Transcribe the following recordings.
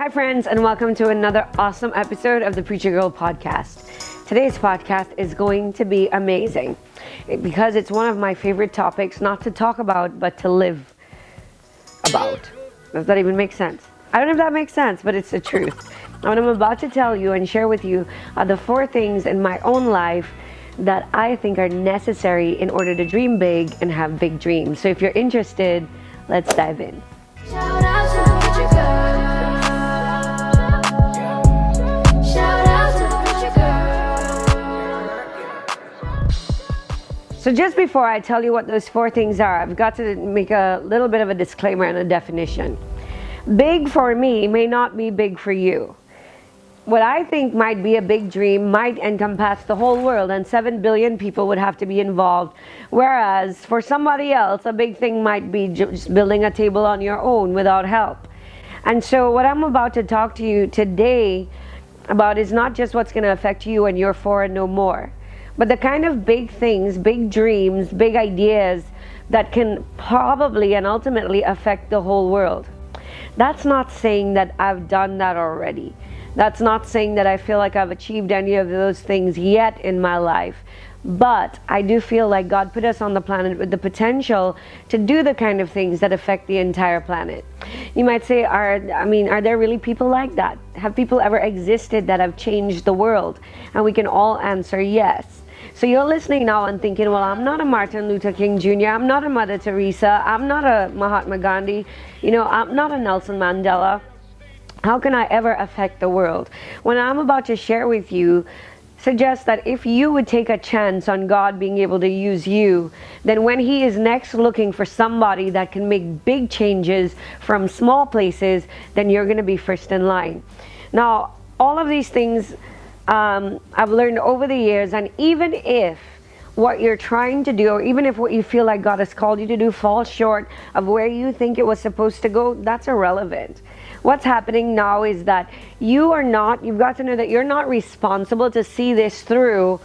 Hi friends, and welcome to another awesome episode of the Preacher Girl podcast. Today's podcast is going to be amazing because it's one of my favorite topics, not to talk about, but to live about. Does that even make sense? I don't know if that makes sense, but it's the truth. What I'm about to tell you and share with you are the 4 things in my own life that I think are necessary in order to dream big and have big dreams. So if you're interested, let's dive in. Shout out to the Preacher Girl. Shout out to the Preacher Girl. So just before I tell you what those 4 things are, I've got to make a little bit of a disclaimer and a definition. Big for me may not be big for you. What I think might be a big dream might encompass the whole world, and 7 billion people would have to be involved. Whereas for somebody else, a big thing might be just building a table on your own without help. And so what I'm about to talk to you today about is not just what's going to affect you and your 4 and no more, but the kind of big things, big dreams, big ideas that can probably and ultimately affect the whole world. That's not saying that I've done that already. That's not saying that I feel like I've achieved any of those things yet in my life. But I do feel like God put us on the planet with the potential to do the kind of things that affect the entire planet. You might say, are there really people like that? Have people ever existed that have changed the world? And we can all answer yes. So you're listening now and thinking, well, I'm not a Martin Luther King Jr., I'm not a Mother Teresa, I'm not a Mahatma Gandhi, I'm not a Nelson Mandela. How can I ever affect the world? What I'm about to share with you suggests that if you would take a chance on God being able to use you, then when He is next looking for somebody that can make big changes from small places, then you're going to be first in line. Now, all of these things I've learned over the years, and even if what you're trying to do, or even if what you feel like God has called you to do falls short of where you think it was supposed to go, that's irrelevant. What's happening now is that you've got to know that you're not responsible to see this through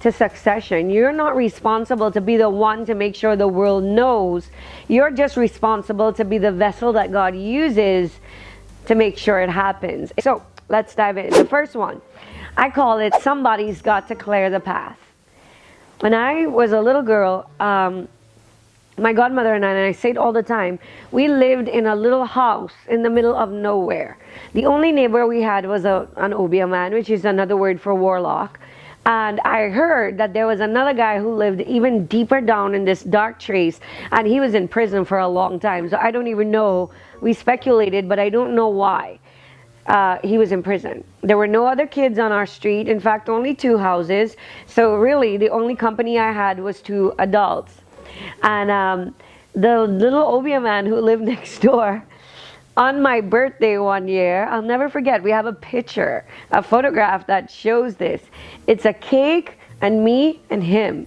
to succession. You're not responsible to be the one to make sure the world knows. You're just responsible to be the vessel that God uses to make sure it happens. So let's dive in. The first one, I call it somebody's got to clear the path. When I was a little girl, my godmother and I say it all the time, we lived in a little house in the middle of nowhere. The only neighbor we had was an Obia man, which is another word for warlock. And I heard that there was another guy who lived even deeper down in this dark trace, and he was in prison for a long time. So I don't even know, we speculated, but I don't know why. He was in prison. There were no other kids on our street. In fact, only 2 houses. So really, the only company I had was 2 adults. And the little Obia man who lived next door, on my birthday one year, I'll never forget, we have a picture, a photograph that shows this. It's a cake and me and him.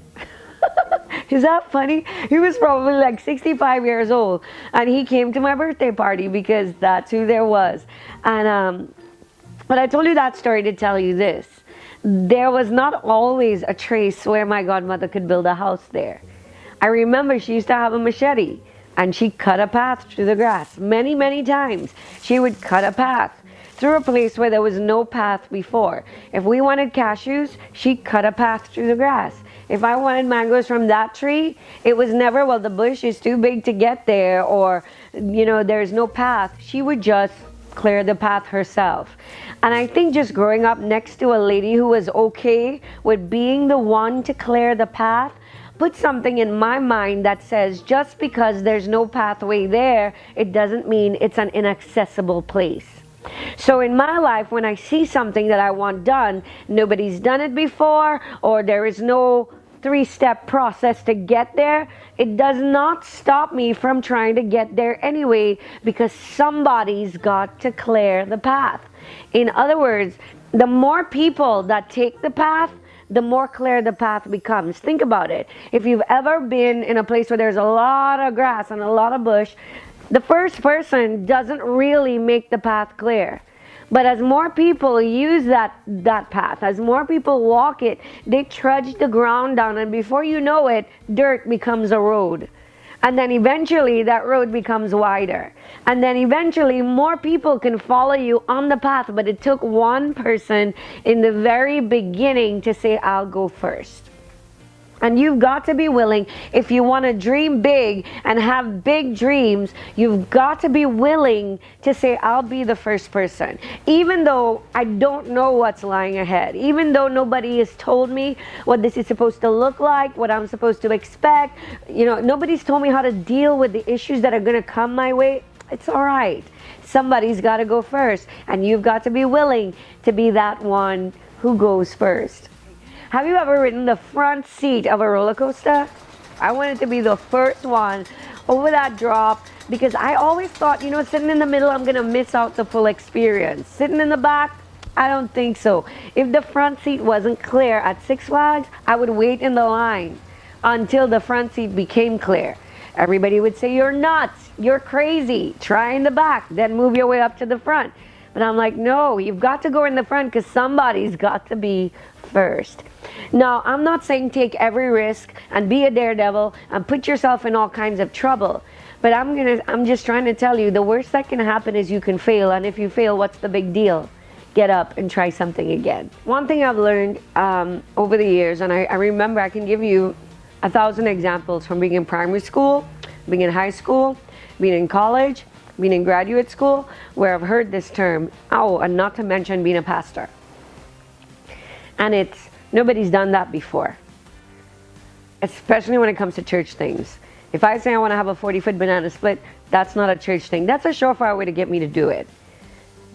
Is that funny? He was probably like 65 years old, and he came to my birthday party because that's who there was. And but I told you that story to tell you this. There was not always a trace where my godmother could build a house there. I remember she used to have a machete, and she cut a path through the grass. Many, many times she would cut a path through a place where there was no path before. If we wanted cashews, she cut a path through the grass. If I wanted mangoes from that tree, it was never, well, the bush is too big to get there, or, there's no path. She would just clear the path herself. And I think just growing up next to a lady who was okay with being the one to clear the path put something in my mind that says just because there's no pathway there, it doesn't mean it's an inaccessible place. So in my life, when I see something that I want done, nobody's done it before, or there is no 3-step process to get there, it does not stop me from trying to get there anyway, because somebody's got to clear the path. In other words, the more people that take the path, the more clear the path becomes. Think about it. If you've ever been in a place where there's a lot of grass and a lot of bush, the first person doesn't really make the path clear. But as more people use that path, as more people walk it, they trudge the ground down, and before you know it, dirt becomes a road. And then eventually that road becomes wider. And then eventually more people can follow you on the path. But it took one person in the very beginning to say, I'll go first. And you've got to be willing, if you want to dream big and have big dreams, you've got to be willing to say, I'll be the first person. Even though I don't know what's lying ahead, even though nobody has told me what this is supposed to look like, what I'm supposed to expect, nobody's told me how to deal with the issues that are going to come my way. It's all right. Somebody's got to go first, and you've got to be willing to be that one who goes first. Have you ever ridden the front seat of a roller coaster? I wanted to be the first one over that drop because I always thought, sitting in the middle, I'm going to miss out the full experience. Sitting in the back, I don't think so. If the front seat wasn't clear at Six Flags, I would wait in the line until the front seat became clear. Everybody would say, you're nuts, you're crazy, try in the back, then move your way up to the front. But I'm like, no, you've got to go in the front because somebody's got to be first. Now, I'm not saying take every risk and be a daredevil and put yourself in all kinds of trouble. But I'm just trying to tell you, the worst that can happen is you can fail. And if you fail, what's the big deal? Get up and try something again. One thing I've learned over the years, and I remember I can give you 1,000 examples from being in primary school, being in high school, being in college, being in graduate school, where I've heard this term, and not to mention being a pastor. And nobody's done that before, especially when it comes to church things. If I say I want to have a 40-foot banana split, that's not a church thing. That's a surefire way to get me to do it.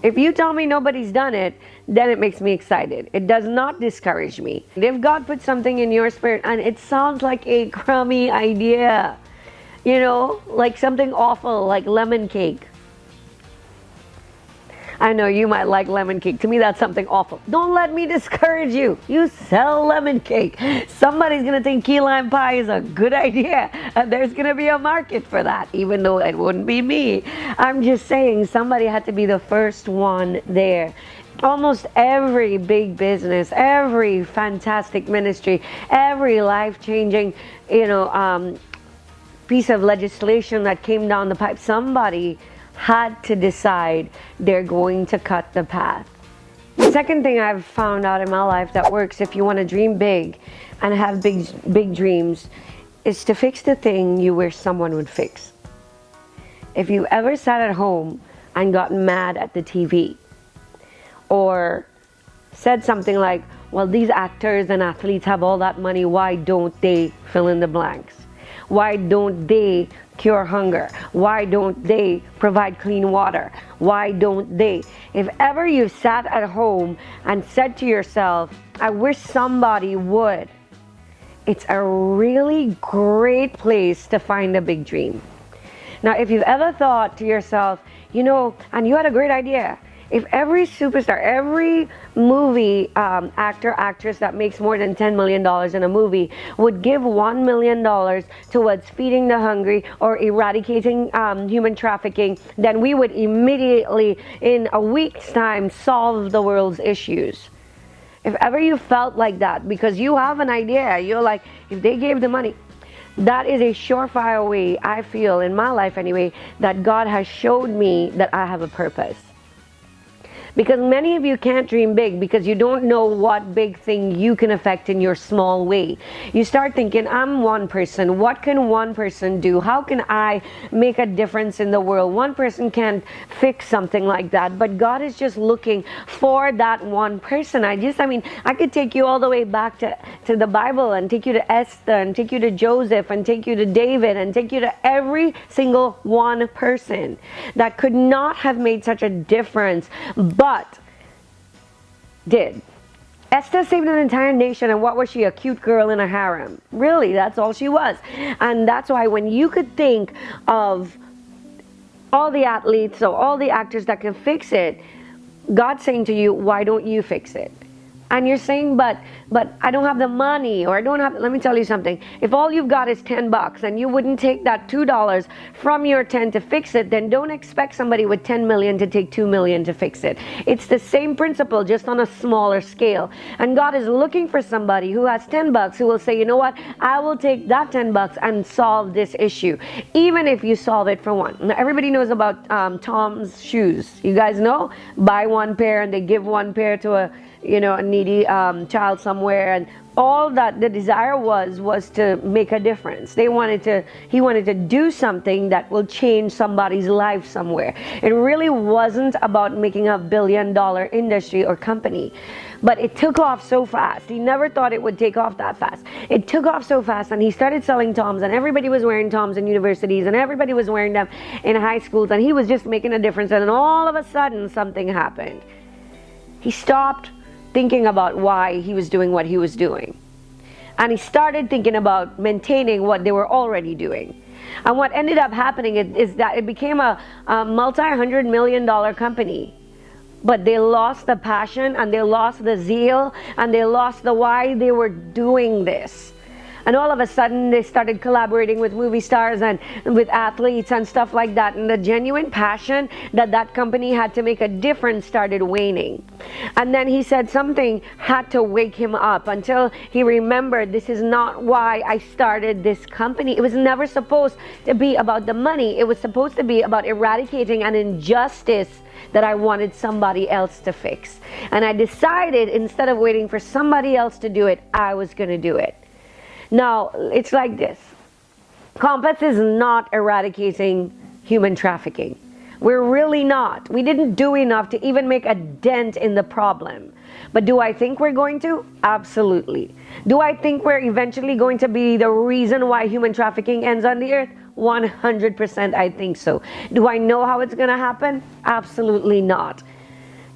If you tell me nobody's done it, then it makes me excited. It does not discourage me. If God put something in your spirit and it sounds like a crummy idea, like something awful, like lemon cake. I know you might like lemon cake. To me, that's something awful. Don't let me discourage you. You sell lemon cake. Somebody's going to think key lime pie is a good idea. And there's going to be a market for that, even though it wouldn't be me. I'm just saying somebody had to be the first one there. Almost every big business, every fantastic ministry, every life-changing, piece of legislation that came down the pipe, somebody had to decide they're going to cut the path. The second thing I've found out in my life that works if you want to dream big and have big dreams is to fix the thing you wish someone would fix. If you ever sat at home and got mad at the TV or said something like, well, these actors and athletes have all that money, why don't they fill in the blanks? Why don't they cure hunger? Why don't they provide clean water? Why don't they? If ever you sat at home and said to yourself, I wish somebody would, it's a really great place to find a big dream. Now, if you've ever thought to yourself, and you had a great idea, if every superstar, every movie actor, actress that makes more than $10 million in a movie would give $1 million towards feeding the hungry or eradicating human trafficking, then we would immediately, in a week's time, solve the world's issues. If ever you felt like that, because you have an idea, you're like, if they gave the money, that is a surefire way, I feel, in my life anyway, that God has showed me that I have a purpose. Because many of you can't dream big because you don't know what big thing you can affect in your small way. You start thinking, I'm one person. What can one person do? How can I make a difference in the world? One person can't fix something like that. But God is just looking for that one person. I could take you all the way back to the Bible and take you to Esther and take you to Joseph and take you to David and take you to every single one person that could not have made such a difference, but did. Esther saved an entire nation, and what was she? A cute girl in a harem. Really, that's all she was. And that's why when you could think of all the athletes or all the actors that can fix it, God's saying to you, why don't you fix it? And you're saying, but I don't have the money, or I don't have, let me tell you something. If all you've got is $10 and you wouldn't take that $2 from your 10 to fix it, then don't expect somebody with 10 million to take 2 million to fix it. It's the same principle, just on a smaller scale. And God is looking for somebody who has $10 who will say, you know what, I will take that $10 and solve this issue, even if you solve it for one. Now, everybody knows about Tom's shoes. You guys know? Buy one pair and they give one pair to a needy child somewhere, and all that the desire was to make a difference. He wanted to do something that will change somebody's life somewhere. It really wasn't about making a billion-dollar industry or company, but it took off so fast. He never thought it would take off that fast. It took off so fast, and he started selling Toms, and everybody was wearing Toms in universities, and everybody was wearing them in high schools, and he was just making a difference. And then all of a sudden something happened. He stopped thinking about why he was doing what he was doing. And he started thinking about maintaining what they were already doing. And what ended up happening is that it became a multi-$100 million company. But they lost the passion, and they lost the zeal, and they lost the why they were doing this. And all of a sudden, they started collaborating with movie stars and with athletes and stuff like that. And the genuine passion that company had to make a difference started waning. And then he said something had to wake him up until he remembered, this is not why I started this company. It was never supposed to be about the money. It was supposed to be about eradicating an injustice that I wanted somebody else to fix. And I decided, instead of waiting for somebody else to do it, I was going to do it. Now, it's like this. Compass is not eradicating human trafficking. We're really not. We didn't do enough to even make a dent in the problem. But do I think we're going to? Absolutely. Do I think we're eventually going to be the reason why human trafficking ends on the earth? 100% I think so. Do I know how it's going to happen? Absolutely not.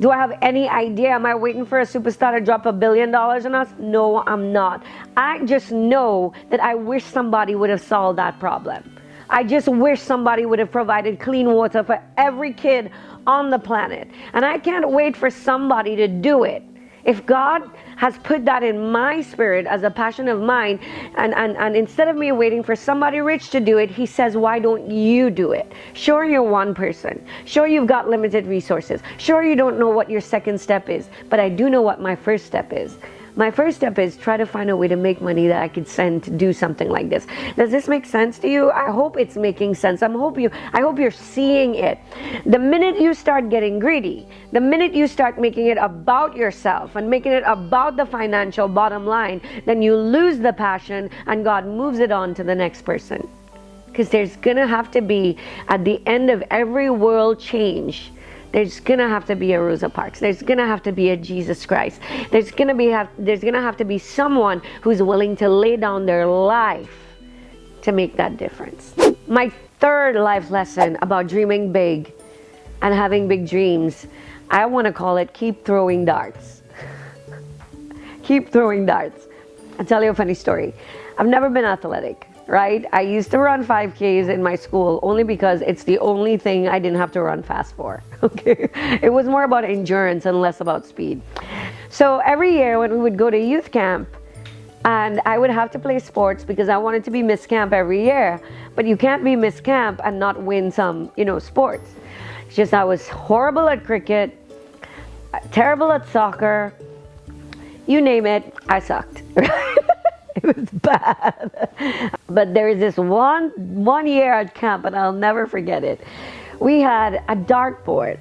Do I have any idea? Am I waiting for a superstar to drop $1 billion on us? No, I'm not. I just know that I wish somebody would have solved that problem. I just wish somebody would have provided clean water for every kid on the planet. And I can't wait for somebody to do it. If God has put that in my spirit as a passion of mine, and instead of me waiting for somebody rich to do it, he says, why don't you do it? Sure, you're one person. Sure, you've got limited resources. Sure, you don't know what your second step is, but I do know what my first step is. My first step is try to find a way to make money that I could send to do something like this. Does this make sense to you? I hope it's making sense. I hope you're seeing it. The minute you start getting greedy, the minute you start making it about yourself and making it about the financial bottom line, then you lose the passion, and God moves it on to the next person. Because there's gonna have to be, at the end of every world change, there's gonna have to be a Rosa Parks. There's gonna have to be a Jesus Christ. There's gonna have to be someone who's willing to lay down their life to make that difference. My third life lesson about dreaming big and having big dreams, I want to call it keep throwing darts. Keep throwing darts. I'll tell you a funny story. I've never been athletic. Right? I used to run 5Ks in my school only because it's the only thing I didn't have to run fast for. Okay? It was more about endurance and less about speed. So every year when we would go to youth camp, and I would have to play sports because I wanted to be Miss Camp every year, but you can't be Miss Camp and not win some, sports. It's just I was horrible at cricket, terrible at soccer, you name it, I sucked. It was bad. But there is this one year at camp, and I'll never forget it. We had a dartboard,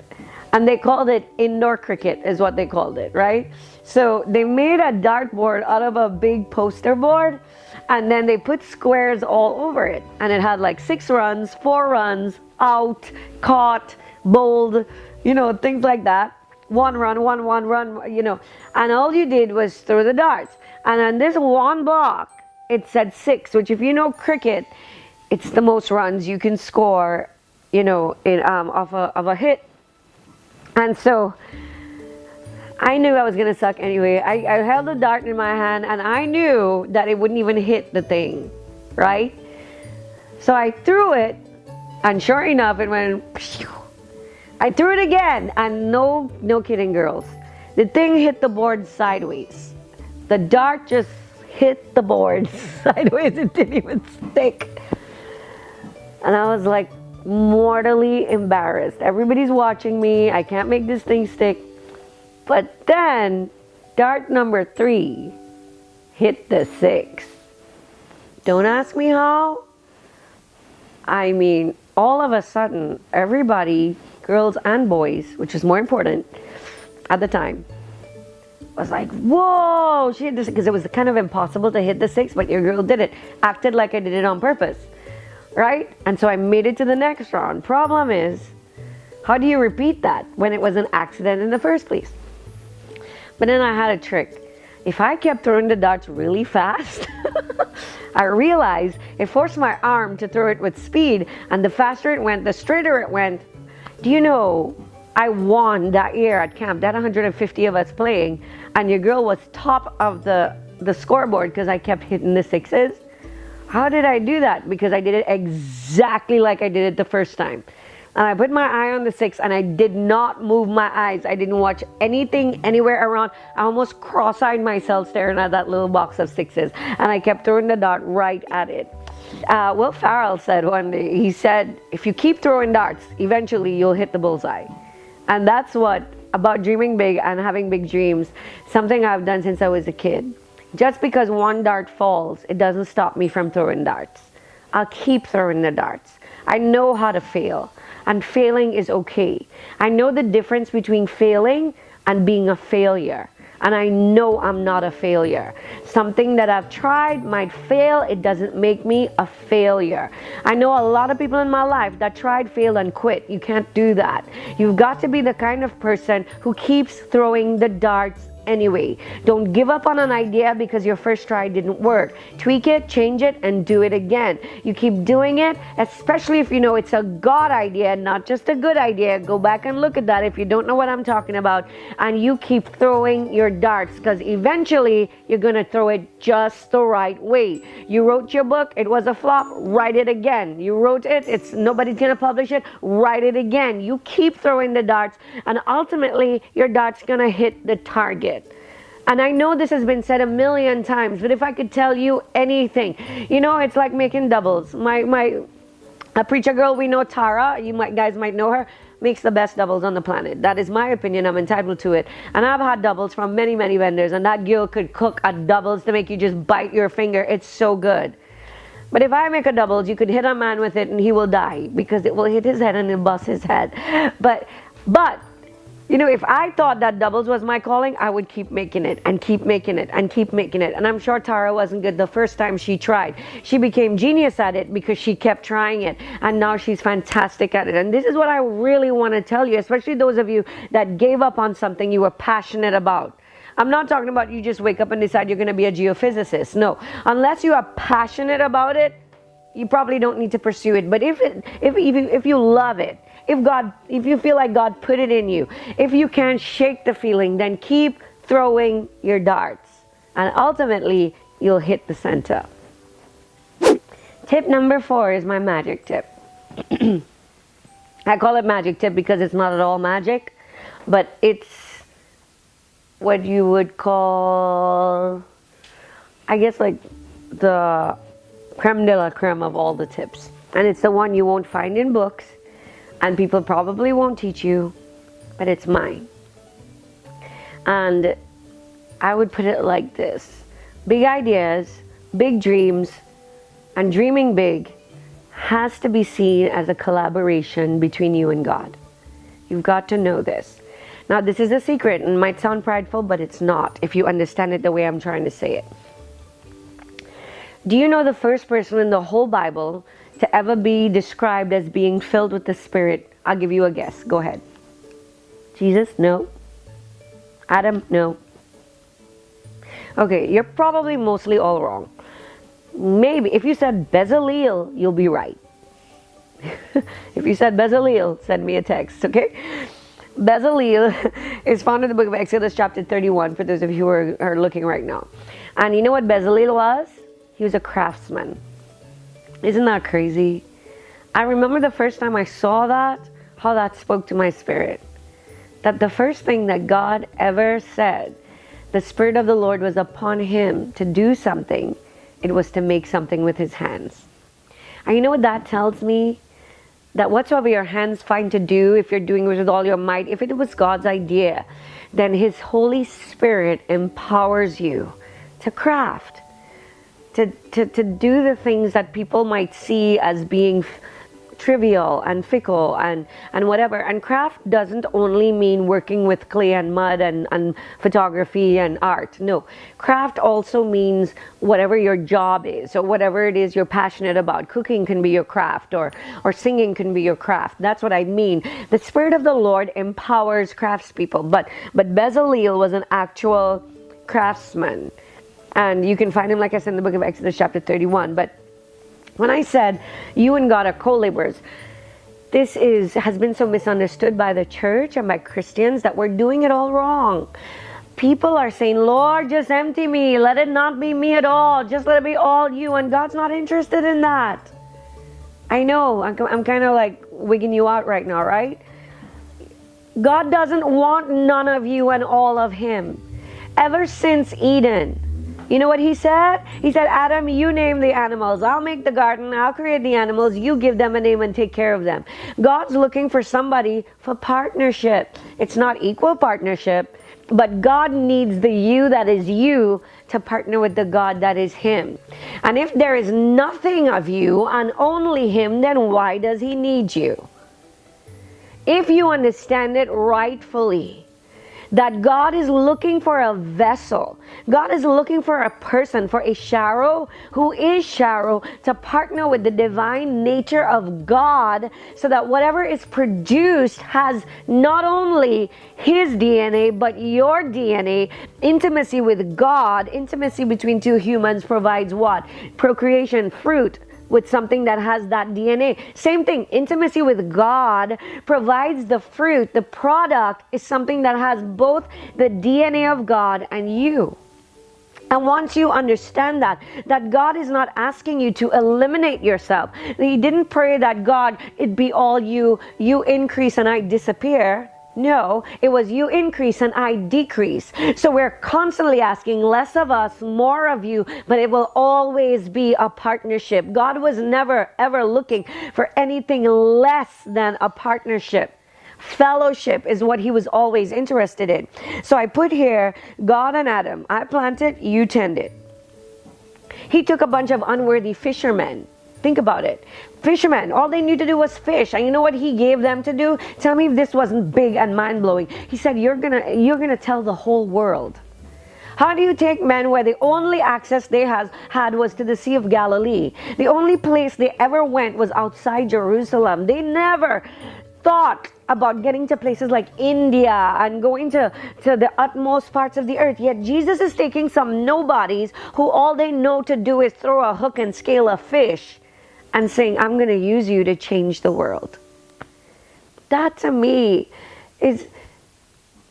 and they called it indoor cricket is what they called it, right? So they made a dartboard out of a big poster board, and then they put squares all over it. And it had like 6 runs, 4 runs, out, caught, bowled, things like that. 1 run, 1 run, and all you did was throw the darts. And on this one block, it said 6, which if you know cricket, it's the most runs you can score, of a hit. And so I knew I was going to suck anyway. I held the dart in my hand, and I knew that it wouldn't even hit the thing, right? So I threw it, and sure enough, it went, phew. I threw it again, and no kidding, girls. The thing hit the board sideways. The dart just hit the board sideways. It didn't even stick. And I was like mortally embarrassed. Everybody's watching me. I can't make this thing stick. But then dart number 3 hit the 6. Don't ask me how. I mean, all of a sudden, everybody, girls and boys, which is more important at the time, was like, whoa, she hit this, because it was kind of impossible to hit the 6, but your girl did it. Acted like I did it on purpose, right? And so I made it to the next round. Problem is, how do you repeat that when it was an accident in the first place? But then I had a trick. If I kept throwing the darts really fast, I realized it forced my arm to throw it with speed, and the faster it went, the straighter it went. Do you know, I won that year at camp. That 150 of us playing, and your girl was top of the scoreboard because I kept hitting the 6s. How did I do that? Because I did it exactly like I did it the first time. And I put my eye on the 6, and I did not move my eyes. I didn't watch anything anywhere around. I almost cross-eyed myself staring at that little box of 6s, and I kept throwing the dart right at it. Will Farrell said one day, he said, if you keep throwing darts, eventually you'll hit the bullseye. And that's what, about dreaming big and having big dreams, something I've done since I was a kid. Just because one dart falls, it doesn't stop me from throwing darts. I'll keep throwing the darts. I know how to fail. And failing is okay. I know the difference between failing and being a failure. And I know I'm not a failure. Something that I've tried might fail. It doesn't make me a failure. I know a lot of people in my life that tried, failed, and quit. You can't do that. You've got to be the kind of person who keeps throwing the darts anyway. Don't give up on an idea because your first try didn't work. Tweak it, change it, and do it again. You keep doing it, especially if you know it's a God idea, not just a good idea. Go back and look at that if you don't know what I'm talking about. And you keep throwing your darts, because eventually you're going to throw it just the right way. You wrote your book, it was a flop, write it again. You wrote it, it's nobody's going to publish it, write it again. You keep throwing the darts, and ultimately your dart's going to hit the target. And I know this has been said a million times, but if I could tell you anything, you know, it's like making doubles. A preacher girl we know, Tara, guys might know her, makes the best doubles on the planet. That is my opinion. I'm entitled to it. And I've had doubles from many, many vendors, and that girl could cook a doubles to make you just bite your finger. It's so good. But if I make a doubles, you could hit a man with it and he will die, because it will hit his head and it'll bust his head. But you know, if I thought that doubles was my calling, I would keep making it and keep making it and keep making it. And I'm sure Tara wasn't good the first time she tried. She became genius at it because she kept trying it. And now she's fantastic at it. And this is what I really want to tell you, especially those of you that gave up on something you were passionate about. I'm not talking about you just wake up and decide you're going to be a geophysicist. No, unless you are passionate about it, you probably don't need to pursue it. But if you love it, if you feel like God put it in you, if you can't shake the feeling, then keep throwing your darts, and ultimately you'll hit the center. Tip number 4 is my magic tip. I call it magic tip because it's not at all magic, but it's what you would call, I guess, like the creme de la creme of all the tips. And it's the one you won't find in books, and people probably won't teach you, but it's mine. And I would put it like this. Big ideas, big dreams, and dreaming big has to be seen as a collaboration between you and God. You've got to know this. Now, this is a secret and might sound prideful, but it's not if you understand it the way I'm trying to say it. Do you know the first person in the whole Bible to ever be described as being filled with the Spirit? I'll give you a guess. Go ahead. Jesus? No. Adam? No. Okay, you're probably mostly all wrong. Maybe if you said Bezaleel, you'll be right. If you said Bezaleel, send me a text, okay? Bezaleel is found in the book of Exodus chapter 31, for those of you who are looking right now. And you know what Bezaleel was? He was a craftsman. Isn't that crazy? I remember the first time I saw that, how that spoke to my spirit. that the first thing that God ever said, the Spirit of the Lord was upon him to do something, it was to make something with his hands. And you know what that tells me? That whatsoever your hands find to do, if you're doing it with all your might, if it was God's idea, then his Holy Spirit empowers you to craft, to do the things that people might see as being trivial and fickle and whatever. And craft doesn't only mean working with clay and mud and photography and art. No, craft also means whatever your job is, or whatever it is you're passionate about. Cooking can be your craft, or singing can be your craft. That's what I mean. The Spirit of the Lord empowers craftspeople, but Bezalel was an actual craftsman, and you can find him, like I said, in the book of Exodus chapter 31. But when I said you and God are co-laborers, this has been so misunderstood by the church and by Christians that we're doing it all wrong. People are saying, Lord, just empty me. Let it not be me at all. Just let it be all you. And God's not interested in that. I know, I'm kind of like wigging you out right now, right? God doesn't want none of you and all of him. Ever since Eden, you know what he said? He said, Adam, you name the animals. I'll make the garden. I'll create the animals. You give them a name and take care of them. God's looking for somebody for partnership. It's not equal partnership, but God needs the you that is you to partner with the God that is him. And if there is nothing of you and only him, then why does he need you? If you understand it rightfully, that God is looking for a vessel. God is looking for a person, for a Sharo, who is Sharo, to partner with the divine nature of God, so that whatever is produced has not only his DNA, but your DNA. Intimacy with God, intimacy between two humans provides what? Procreation, fruit, with something that has that DNA. Same thing, intimacy with God provides the fruit. The product is something that has both the DNA of God and you. And once you understand that God is not asking you to eliminate yourself. He didn't pray that God, it be all you increase and I disappear. No, it was you increase and I decrease. So we're constantly asking less of us, more of you, but it will always be a partnership. God was never ever looking for anything less than a partnership. Fellowship is what he was always interested in. So I put here, God and Adam, I planted, you tended. He took a bunch of unworthy fishermen. Think about it. Fishermen, all they knew to do was fish. And you know what he gave them to do? Tell me if this wasn't big and mind-blowing. He said, you're gonna tell the whole world. How do you take men where the only access they had was to the Sea of Galilee? The only place they ever went was outside Jerusalem. They never thought about getting to places like India and going to the utmost parts of the earth. Yet Jesus is taking some nobodies who all they know to do is throw a hook and scale a fish, and saying, I'm going to use you to change the world. That to me is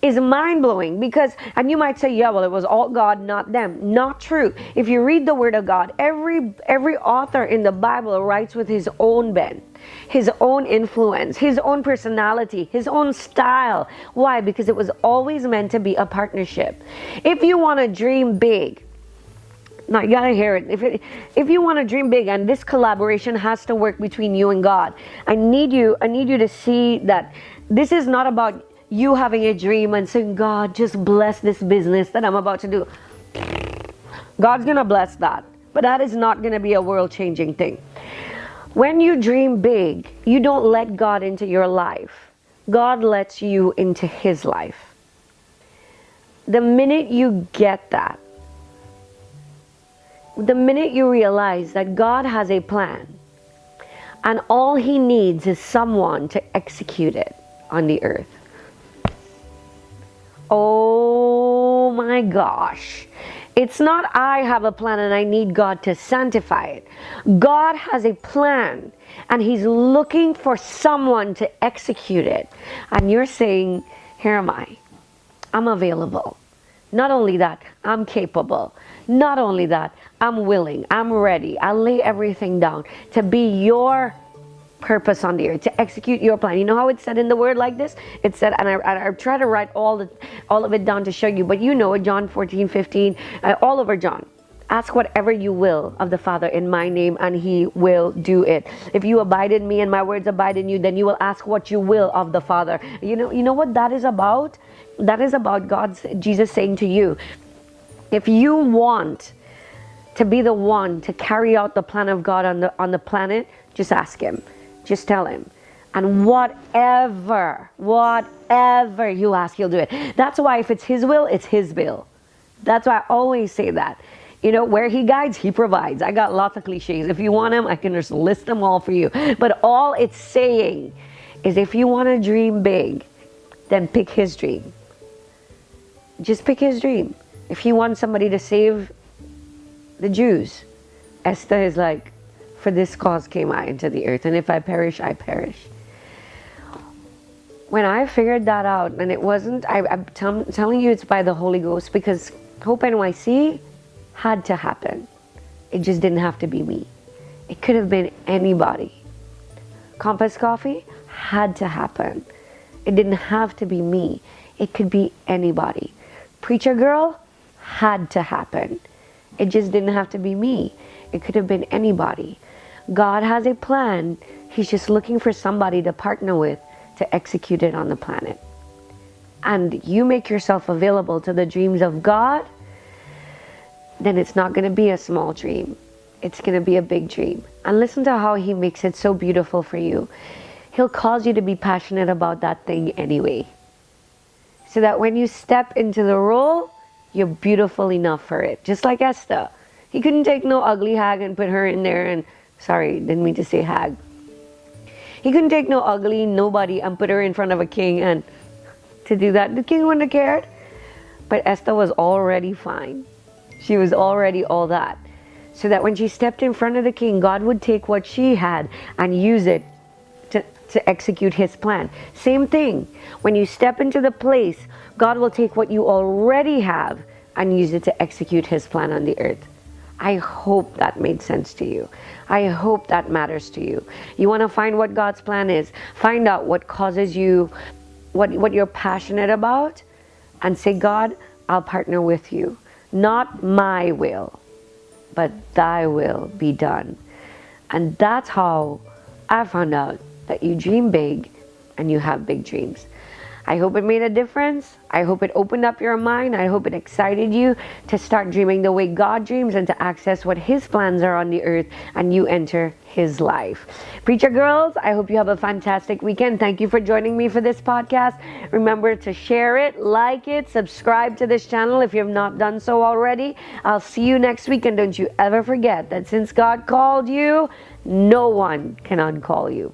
mind-blowing, because, and you might say, yeah, well, it was all God, not them. Not true. If you read the Word of God, every author in the Bible writes with his own bent, his own influence, his own personality, his own style. Why? Because it was always meant to be a partnership. If you want to dream big, now you gotta hear it. If you want to dream big, and this collaboration has to work between you and God, I need you to see that this is not about you having a dream and saying, God, just bless this business that I'm about to do. God's gonna bless that, but that is not gonna be a world-changing thing. When you dream big, you don't let God into your life. God lets you into his life. The minute you get that, the minute you realize that God has a plan and all he needs is someone to execute it on the earth. Oh my gosh. It's not I have a plan and I need God to sanctify it. God has a plan and he's looking for someone to execute it. And you're saying, here am I. I'm available. Not only that, I'm capable. Not only that, I'm willing, I'm ready. I'll lay everything down to be your purpose on the earth, to execute your plan. You know how it's said in the word like this? It said, and I try to write all of it down to show you, but you know it, John 14:15, all over John. Ask whatever you will of the Father in my name, and he will do it. If you abide in me and my words abide in you, then you will ask what you will of the Father. You know what that is about? That is about Jesus saying to you, if you want to be the one to carry out the plan of God on the planet, just ask him. Just tell him. And whatever you ask, he'll do it. That's why if it's his will, it's his will. That's why I always say that. You know, where he guides, he provides. I got lots of cliches. If you want them, I can just list them all for you. But all it's saying is if you want to dream big, then pick his dream. Just pick his dream. If he wants somebody to save the Jews, Esther is like, for this cause came I into the earth, and if I perish, I perish. When I figured that out, and it wasn't, I'm telling you it's by the Holy Ghost, because Hope NYC had to happen. It just didn't have to be me. It could have been anybody. Compass Coffee had to happen. It didn't have to be me. It could be anybody. Preacher Girl had to happen. It just didn't have to be me. It could have been anybody. God has a plan. He's just looking for somebody to partner with to execute it on the planet. And you make yourself available to the dreams of God, then it's not going to be a small dream. It's going to be a big dream. And listen to how he makes it so beautiful for you. He'll cause you to be passionate about that thing anyway. So that when you step into the role, you're beautiful enough for it. Just like Esther. He couldn't take no ugly hag and put her in there and, sorry, didn't mean to say hag. He couldn't take no ugly nobody and put her in front of a king, and to do that, the king wouldn't have cared. But Esther was already fine. She was already all that. So that when she stepped in front of the king, God would take what she had and use it to execute his plan. Same thing. When you step into the place, God will take what you already have and use it to execute his plan on the earth. I hope that made sense to you. I hope that matters to you. You want to find what God's plan is. Find out what causes you, what you're passionate about, and say, God, I'll partner with you. Not my will, but thy will be done. And that's how I found out that you dream big and you have big dreams. I hope it made a difference. I hope it opened up your mind. I hope it excited you to start dreaming the way God dreams and to access what his plans are on the earth, and you enter his life. Preacher Girls, I hope you have a fantastic weekend. Thank you for joining me for this podcast. Remember to share it, like it, subscribe to this channel if you have not done so already. I'll see you next week, and don't you ever forget that since God called you, no one can uncall you.